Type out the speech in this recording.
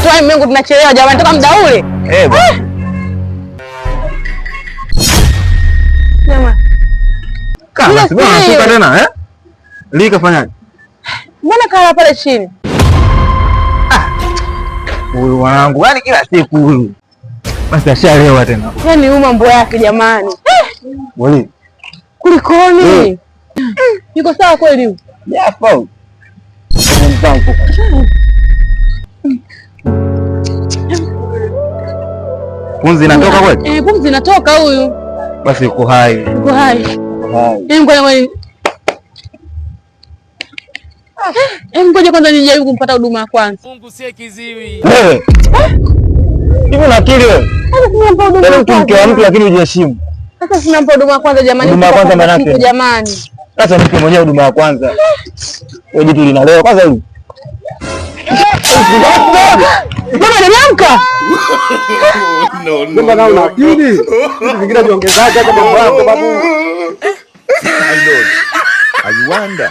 tu Mungu, tunachelewa jamani, toka muda ule. Jamaa. Kama sasa unashuka tena Lika fanyaje? Mbona kala pale chini? Huyu mwanangu, yani kila siku huyu. Basi ashalewa tena. Yaani huyu mambo yake jamani. Wali. Kulikoni? Yuko sawa kweli huyu? Yapo. Mtampo. Pumzi inatoka kweli? Pumzi inatoka huyu. Basi uko hai. Uko hai. Ngoja kwanza nijaribu kumpata huduma ya kwanza. Mungu sie kiziwi. Hivi una akili wewe? Sasa mtu mke wa mtu lakini hujiheshimu. Sasa sinampa huduma ya kwanza jamani. Huduma ya kwanza maana yake jamani. Sasa mke mwenyewe huduma ya kwanza. Wewe jitu linalewa kwanza hivi. Mama niamka. No. Mbona una akili? Hivi vingine viongezaje hata mambo yako babu? I wonder.